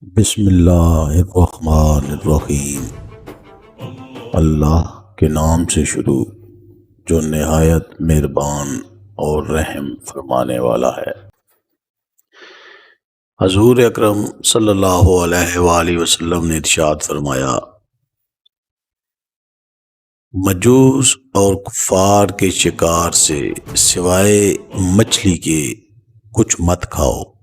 बिस्मिल्लाहिर्रहमानिर्रहीम। अल्लाह के नाम से शुरू जो निहायत मेहरबान और रहम फरमाने वाला है। हजूर अकरम सल्लल्लाहु अलैहि वसल्लम ने इरशाद फरमाया, मजूस और कुफार के शिकार से सिवाय मछली के कुछ मत खाओ।